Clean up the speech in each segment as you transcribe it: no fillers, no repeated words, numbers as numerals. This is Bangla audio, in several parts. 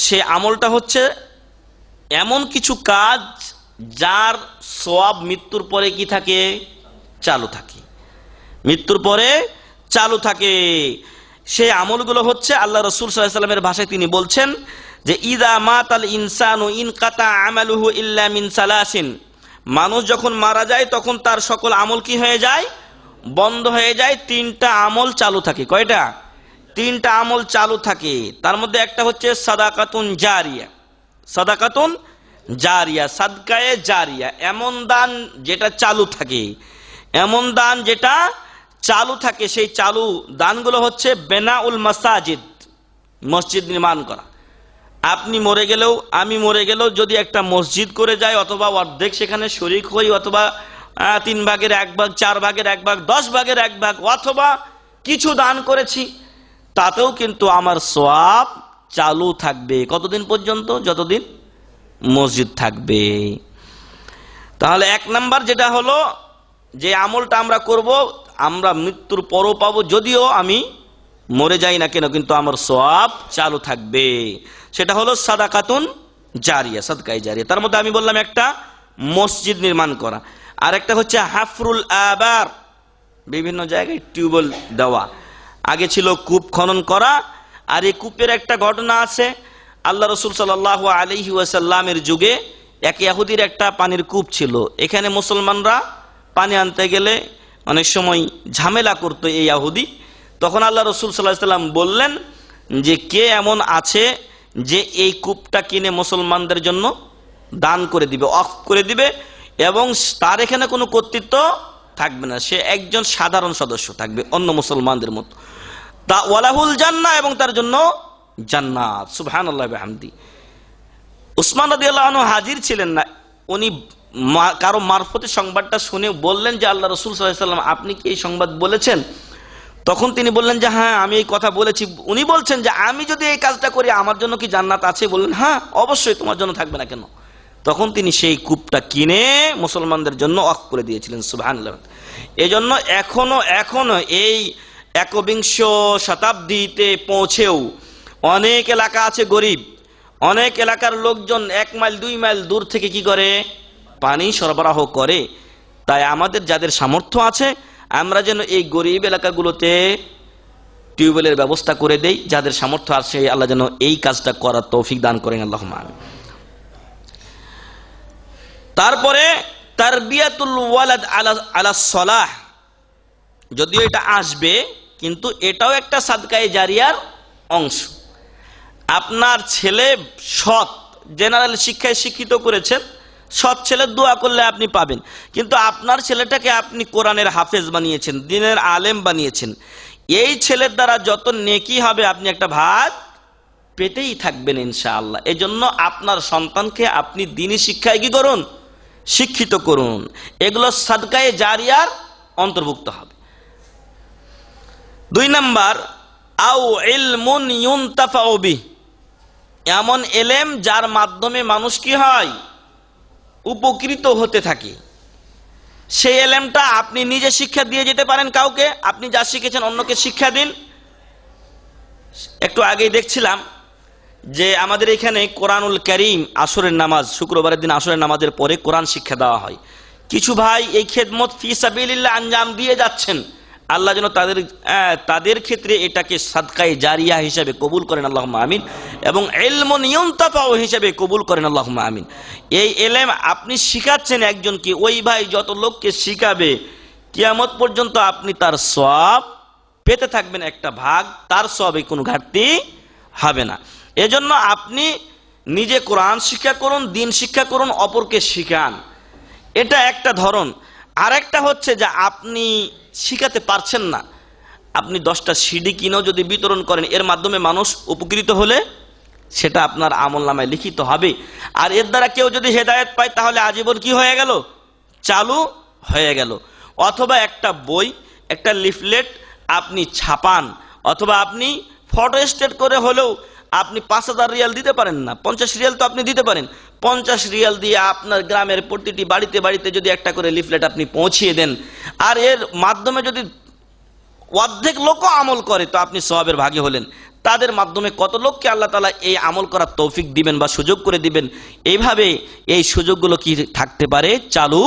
সে আমলটা হচ্ছে এমন কিছু কাজ যার সওয়াব মৃত্যুর পরে কি থাকে, চালু থাকে, মৃত্যুর পরে চালু থাকে। সেই আমলগুলো হচ্ছে আল্লাহ রাসূল সাল্লাল্লাহু আলাইহি ওয়াসাল্লামের ভাষায় তিনি বলছেন যে ইদা মাতাল ইনসানু ইনকাতা আমালুহু ইল্লা মিন সালাসিন, মানুষ যখন মারা যায় তখন তার সকল আমল কি হয়ে যায়, বন্ধ হয়ে যায়। তিনটা আমল চালু থাকে। কয়টা? তিনটা আমল চালু থাকে। তার মধ্যে একটা হচ্ছে সাদাকাতুন জারিয়া। সাদাকাতুন জারিয়া, সাদকায়ে জারিয়া, এমন দান যেটা চালু থাকে, এমন দান যেটা চালু থাকে। সেই চালু দানগুলো হচ্ছে বেনাউল মাসাজিদ, মসজিদ নির্মাণ করা। আপনি মরে গেলেও, আমি মরে গেলেও যদি একটা মসজিদ করে যায়, অথবা অর্ধেক সেখানে শরিক হই, অথবা 3 ভাগের 1 ভাগ, 4 ভাগের 1 ভাগ, 10 ভাগের 1 ভাগ, অথবা কিছু দান করেছি, তাতেও কিন্তু আমার সওয়াব চালু থাকবে। কতদিন পর্যন্ত? যতদিন মসজিদ থাকবে। তাহলে 1 নাম্বার যেটা হলো, যে আমলটা আমরা করব আমরা মৃত্যুর পরও পাবো, যদিও আমি মরে যাই না কেন, কিন্তু আমার সওয়াব চালু থাকবে। সেটা হলো সাদাকাতুন জারিয়া, সাদকায়ে জারিয়া। তার মধ্যে আমি বললাম একটা মসজিদ নির্মাণ করা, আর একটা হচ্ছে হাফরুল আবার, বিভিন্ন জায়গায় টিউবওয়েল দেওয়া। আগে ছিল কূপ খনন করা, আর এই কূপের একটা ঘটনা আছে। আল্লাহ রাসূল সাল্লাল্লাহু আলাইহি ওয়াসাল্লামের যুগে এক ইহুদির একটা পানির কূপ ছিল। এখানে মুসলমানরা পানি আনতে গেলে অনেক সময় ঝামেলা করতো এই ইহুদি। তখন আল্লাহ রাসূল সাল্লাল্লাহু আলাইহি ওয়াসাল্লাম বললেন যে কে এমন আছে যে এই কূপটা কিনে মুসলমানদের জন্য দান করে দিবে, অফ করে দিবে, এবং তার এখানে কোনো কর্তৃত্ব থাকবে না, সে একজন সাধারণ সদস্য থাকবে অন্য মুসলমানদের মতো। তা ওয়ালাহুল জান্নাহ, এবং তার জন্য জান্নাত। সুবহানাল্লাহি ওয়া বিহামদি। উসমান রাদিয়াল্লাহু আনহু হাজির ছিলেন না, উনি কারো মারফতে সংবাদটা শুনে বললেন যে আল্লাহ রাসূল সাল্লাল্লাহু আলাইহি ওয়াসাল্লাম আপনি কি এই সংবাদ বলেছেন? তখন তিনি বললেন যে হ্যাঁ আমি এই কথা বলেছি। উনি বলছেন যে আমি যদি এই কাজটা করি আমার জন্য কি জান্নাত আছে? বললেন হ্যাঁ অবশ্যই, তোমার জন্য থাকবে না কেন? তখন তিনি সেই কূপটা কিনে মুসলমানদের জন্য ওয়াকফ করে দিয়েছিলেন। সুবহানাল্লাহ। এজন্য এখনো এই 21 শতাব্দীতে পৌঁছেও অনেক এলাকা আছে গরিব, অনেক এলাকার লোকজন 1 মাইল 2 মাইল দূর থেকে কি করে, পানি সরবরাহ করে। তাই আমাদের যাদের সামর্থ্য আছে আমরা যেন এই গরিব এলাকাগুলোতে টিউবওয়েলের ব্যবস্থা করে দেই। যাদের সামর্থ্য আছে আল্লাহ যেন এই কাজটা করার তৌফিক দান করেন, আল্লাহুম্মা আমিন। তারপরে তারবিয়াতুল ওয়ালাদ আলা সলাহ, যদিও এটা আসবে, কিন্তু এটাও একটা সাদকায়ে জারিয়ার অংশ। আপনার ছেলে সৎ, জেনারেল শিক্ষায় শিক্ষিত করেছেন, সৎ ছেলে দোয়া করলে আপনি পাবেন, কিন্তু আপনার ছেলেটাকে আপনি কোরআনের হাফেজ বানিয়েছেন, দ্বীনের আলেম বানিয়েছেন, এই ছেলের দ্বারা যত নেকি হবে আপনি একটা ভাগ পেতেই থাকবেন ইনশাআল্লাহ। এজন্য আপনার সন্তানকে আপনি দ্বীনি শিক্ষায় কি করুন, শিক্ষিত করুন। এগুলো সাদকায়ে জারিয়ার অন্তর্ভুক্ত হবে। 2 নাম্বার, আও ইলমুন ইউনতাফাউ বিহি, এমন এলেম যার মাধ্যমে মানুষ কি হয়, উপকৃত হতে থাকে। সেই এলেমটা আপনি নিজে শিক্ষা দিয়ে যেতে পারেন কাউকে, আপনি যা শিখেছেন অন্যকে শিক্ষা দিন। একটু আগেই দেখছিলাম যে আমাদের এখানে কোরআনুল কারীম, আসরের নামাজ, শুক্রবারের দিন আসরের নামাজের পরে কোরআন শিক্ষা দেওয়া হয়। কিছু ভাই এই খেদমত ফি সাবিলিল্লাহ আঞ্জাম দিয়ে যাচ্ছেন, আল্লাহ যেন তাদের ক্ষেত্রে এটাকে সাদকায়ে জারিয়া হিসেবে কবুল করেন, আল্লাহুম্মা আমিন, এবং ইলমুন ইউনতাফাউ হিসেবে কবুল করেন, আল্লাহুম্মা আমিন। এই এলেম আপনি শিখাচ্ছেন একজনকে, ওই ভাই যত লোককে শিখাবে কিয়ামত পর্যন্ত আপনি তার সওয়াব পেতে থাকবেন, একটা ভাগ, তার সওয়াবে কোনো ঘাটতি হবে না। এজন্য আপনি নিজে কোরআন শিক্ষা করুন, দ্বীন শিক্ষা করুন, অপরকে শিখান, এটা একটা ধরন। আরেকটা হচ্ছে যে আপনি শিখাতে পারছেন না, আপনি 10টা সিডি কিনেও যদি বিতরণ করেন, এর মাধ্যমে মানুষ উপকৃত হলে সেটা আপনার আমলনামায় লিখিত হবে। আর এর দ্বারা কেউ যদি হেদায়েত পায় তাহলে আজীবন কি হয়ে গেল, চালু হয়ে গেল। অথবা একটা বই, একটা লিফলেট আপনি ছাপান, অথবা আপনি ফটো স্টেট করে হলেও আপনি 5000 রিয়াল দিতে পারেন না, 50 রিয়াল তো আপনি দিতে পারেন। 50 রিয়াল দিয়ে আপনার গ্রামের প্রতিটি বাড়িতে বাড়িতে যদি একটা করে লিফলেট আপনি পৌঁছিয়ে দেন, আর এর মাধ্যমে যদি অর্ধেক লোক আমল করে তো আপনি সওয়াবের ভাগী হলেন। তাদের মাধ্যমে কত লোককে আল্লাহ তাআলা এই আমল করার তৌফিক দিবেন বা সুযোগ করে দিবেন। এইভাবে এই সুযোগগুলো কি থাকতে পারে, চালু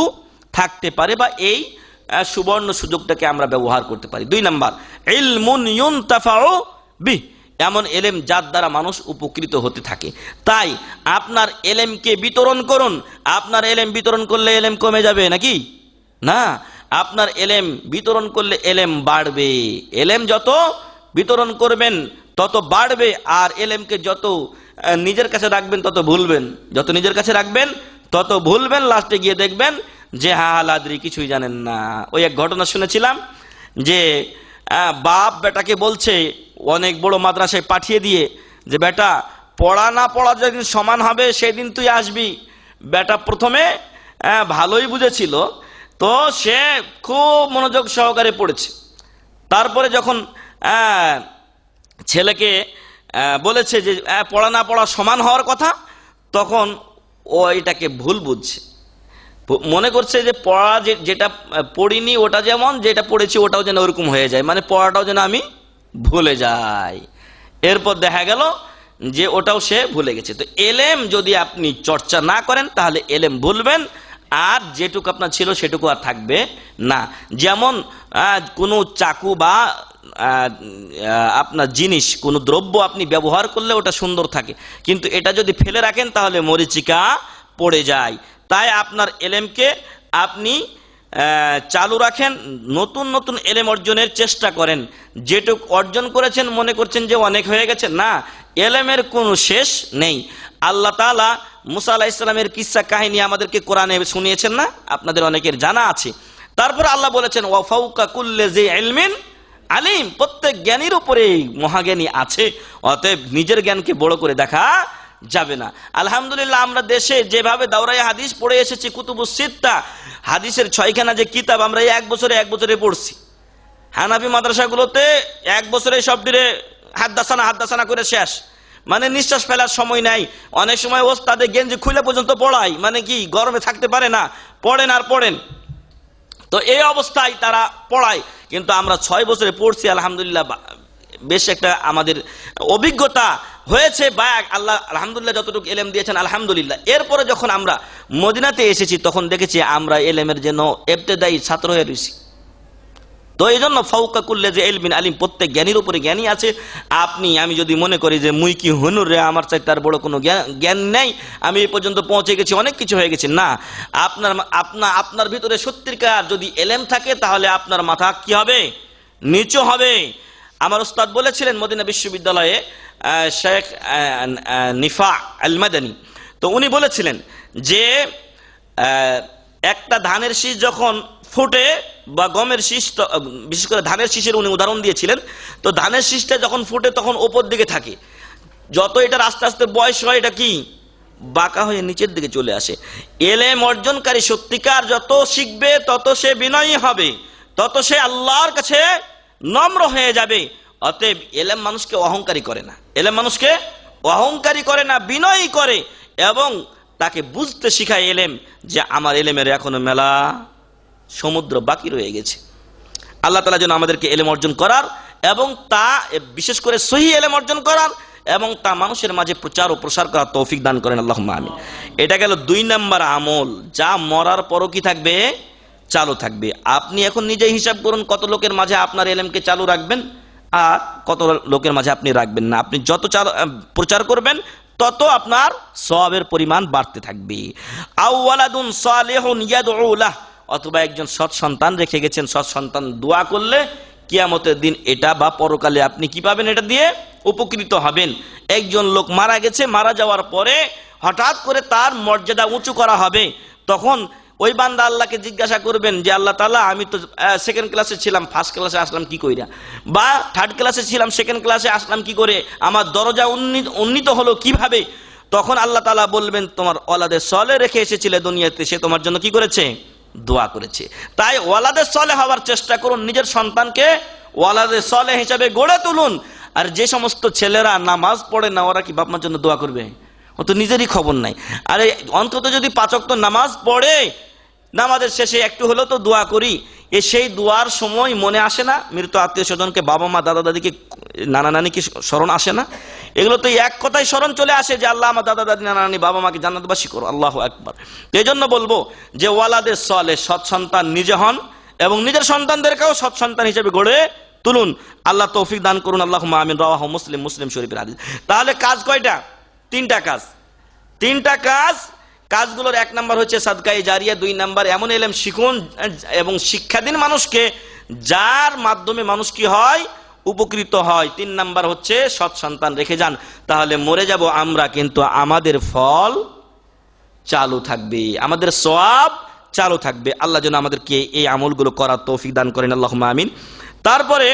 থাকতে পারে, বা এই সুবর্ণ সুযোগটাকে আমরা ব্যবহার করতে পারি। 2 নাম্বার, ইলমুন ইউনতাফাউ বিহি, এমন এলেম যার দ্বারা মানুষ উপকৃত হতে থাকে। তাই আপনার এলেমকে বিতরণ করুন। আপনার এলেম বিতরণ করলে এলেম কমে যাবে নাকি? না, আপনার এলেম বিতরণ করলে এলেম বাড়বে। এলেম যত বিতরণ করবেন তত বাড়বে, আর এলেমকে যত নিজের কাছে রাখবেন তত ভুলবেন। যত নিজের কাছে রাখবেন তত ভুলবেন, লাস্টে গিয়ে দেখবেন যে লাদ্রি, কিছুই জানেন না। ওই এক ঘটনা শুনেছিলাম যে বাপ বেটাকে বলছে অনেক বড় মাদ্রাসায় পাঠিয়ে দিয়ে যে বেটা, পড়া না পড়া যেদিন সমান হবে সেদিন তুই আসবি। বেটা প্রথমে ভালোই বুঝেছিল, তো সে খুব মনোযোগ সহকারে পড়েছে। তারপরে যখন ছেলেকে বলেছে যে পড়া না পড়া সমান হওয়ার কথা, তখন ও এটাকে ভুল বুঝছে, মনে করছে যে পড়া যেটা পড়িনি ওটা যেমন, যেটা পড়েছি ওটাও যেন ওরকম হয়ে যায়, মানে পড়াটাও যেন আমি ভুলে যাই। এরপর দেখা গেল যে ওটাও সে ভুলে গেছে। তো এলেম যদি আপনি চর্চা না করেন তাহলে এলেম ভুলবেন, আর যেটুকু আপনার ছিল সেটুকু আর থাকবে না। যেমন কোনো চাকু বা আপনার জিনিস, কোনো দ্রব্য আপনি ব্যবহার করলে ওটা সুন্দর থাকে, কিন্তু এটা যদি ফেলে রাখেন তাহলে মরিচিকা পড়ে যায়। তাই আপনার এলেমকে আপনি চালু রাখেন, নতুন নতুন এলেম অর্জনের চেষ্টা করেন। যেটুক অর্জন করেছেন মনে করছেন যে অনেক হয়ে গেছে, না, এলেমের কোনো শেষ নেই। আল্লাহ তাআলা মুসা আলাইহিস সালামের কিসসা কাহিনী আমাদেরকে কোরআনে শুনিয়েছেন না, আপনাদের অনেকের জানা আছে। তারপর আল্লাহ বলেছেন ওয়া ফাওকা কুল্লি জি ইলমিন আলিম, প্রত্যেক জ্ঞানীর উপরে মহাজ্ঞানী আছে, অতএব নিজের জ্ঞানকে বড় করে দেখা যাবে না। আলহামদুলিল্লাহ, আমরা দেশে যেভাবে দাওরায়ে হাদিস পড়ে এসেছি, কুতুবুস সিত্তা হাদিসের 6খানা যে কিতাব আমরা এক বছরে পড়ছি। হানাফি মাদ্রাসাগুলোতে 1 বছরে সবটিরে হাদ্দাসানা করে শেষ, মানে নিঃশ্বাস ফেলার সময় নাই। অনেক সময় ওস্তাদে গেঞ্জি খুলে পর্যন্ত পড়ায়, মানে কি গরমে থাকতে পারে না, পড়েন আর পড়েন। তো এই অবস্থায় তারা পড়ায়, কিন্তু আমরা 6 বছরে পড়ছি। আলহামদুলিল্লাহ, বেশ একটা আমাদের অভিজ্ঞতা হয়েছে, বা আল্লাহ আলহামদুলিল্লাহ যতটুকু এলেম দিয়েছেন আলহামদুলিল্লাহ। এরপরে যখন আমরা মদিনাতে এসেছি তখন দেখেছি আমরা এলেমের জন্য ইবতেদায়ী ছাত্র হয়ে রয়েছি। তো এই জন্য ফাওকা কুল্লি জি ইলমিন আলিম, প্রত্যেক জ্ঞানীর উপরে জ্ঞানী আছে। আমি যদি মনে করি যে মুই কি হুনুর রে, আমার চাই তার বড় কোনো জ্ঞান নেই, আমি এই পর্যন্ত পৌঁছে গেছি, অনেক কিছু হয়ে গেছে, না। আপনার ভিতরে সত্যিকার যদি এলেম থাকে তাহলে আপনার মাথা কি হবে, নিচু হবে। আমার উস্তাদ বলেছিলেন মদিনা বিশ্ববিদ্যালয়ে শেখ নিফা আল মাদানী, তো উনি বলেছিলেন যে একটা ধানের শীষ যখন ফুটে বা গমের শীষ, বিশেষ করে ধানের শীষের উনি উদাহরণ দিয়েছিলেন। তো ধানের শীষটা যখন ফুটে তখন ওপর দিকে থাকে, যত এটার আস্তে আস্তে বয়স হয় এটা কি বাঁকা হয়ে নিচের দিকে চলে আসে। এলেম অর্জনকারী সত্যিকার যত শিখবে তত সে বিনয়ী হবে, তত সে আল্লাহর কাছে নম্র হয়ে যাবে। অতএব এলেম মানুষকে অহংকারী করে না, এলেম মানুষকে অহংকারী করে না, বিনয়ী করে, এবং তাকে বুঝতে শিখায় এলেম যে আমার এলেমের এখনো মেলা সমুদ্র বাকি রয়ে গেছে। আল্লাহ তাআলা যেন আমাদেরকে এলেম অর্জন করার এবং তা বিশেষ করে সহিহ এলেম অর্জন করার এবং তা মানুষের মাঝে প্রচার ও প্রসার করার তৌফিক দান করেন, আল্লাহুম্মা আমিন। এটা গেল 2 নম্বর আমল, যা মরার পরও কি থাকবে, চালু থাকবে। আপনি এখন নিজেই হিসাব করুন কত লোকের মাঝে আপনার এলেমকে চালু রাখবেন আর কত লোকের মাঝে আপনি রাখবেন না। আপনি যত প্রচার করবেন তত আপনার সওয়াবের পরিমাণ বাড়তে থাকবে। আও ওয়ালাদুন সালিহুন ইয়াদউ লাহ, অথবা একজন সৎ সন্তান রেখে গেছেন, সৎ সন্তান দোয়া করলে কিয়ামতের দিন এটা বা পরকালে আপনি কি পাবেন, এটা দিয়ে উপকৃত হবেন। একজন লোক মারা গেছে, মারা যাওয়ার পরে হঠাৎ করে তার মর্যাদা উঁচু করা হবে, তখন ওই বান্দা আল্লাহকে জিজ্ঞাসা করবেন যে আল্লাহ তাআলা, আমি তো 2nd ক্লাসে ছিলাম, 1st ক্লাসে আসলাম কি কইরা, বা 3rd ক্লাসে ছিলাম 2nd ক্লাসে আসলাম কি করে, আমার দরজা উন্নীত হলো কিভাবে? তখন আল্লাহ তাআলা বলবেন তোমার ওয়ালাদে সলে রেখে এসেছিলে দুনিয়াতে, সে তোমার জন্য কি করেছে, দোয়া করেছে। তাই ওয়ালাদে সলে হওয়ার চেষ্টা করুন, নিজের সন্তানকে ওয়ালাদে সলে হিসাবে গড়ে তুলুন। আর যে সমস্ত ছেলেরা নামাজ পড়ে না, ওরা কি বাপ মার জন্য দোয়া করবে? ও তো নিজেরই খবর নাই। আরে অন্তত যদি 5 ওয়াক্ত নামাজ পড়ে, নামাজের শেষে একটু হলেও তো দোয়া করি। সেই দোয়ার সময় মনে আসে না মৃত আত্মীয় স্বজনকে, বাবা মা দাদা দাদিকে, নানা নানিকে স্মরণ আসে না? এগুলো তো এক কথায় স্মরণ চলে আসে যে আল্লাহ আমার দাদা দাদি নানা নানি বাবা মাকে জান্নাতবাসী করো, আল্লাহু আকবার। এই জন্য বলবো যে ওয়ালাদে সালেহ, সৎ সন্তান নিজে হন এবং নিজের সন্তানদেরকেও সৎ সন্তান হিসেবে গড়ে তুলুন। আল্লাহ তৌফিক দান করুন, আল্লাহুম্মা আমিন। রাওয়াহু মুসলিম, মুসলিম শরীফের হাদিস। তাহলে কাজ কয়টা? তিনটা কাজ। তিনটা কাজ। কাজগুলোর এক নাম্বার হচ্ছে সাদকায়ে জারিয়া, দুই নাম্বার এমন ইলম শিখুন এবং শিক্ষা দিন মানুষকে যার মাধ্যমে মানুষ কি হয়, উপকৃত হয়। তিন নাম্বার হচ্ছে সৎ সন্তান রেখে যান, তাহলে মরে যাব আমরা কিন্তু আমাদের ফল চালু থাকবে, আমাদের সওয়াব চালু থাকবে। আল্লাহ যেন আমাদেরকে এই আমলগুলো করার তৌফিক দান করেন, আল্লাহুম্মা আমিন। তারপরে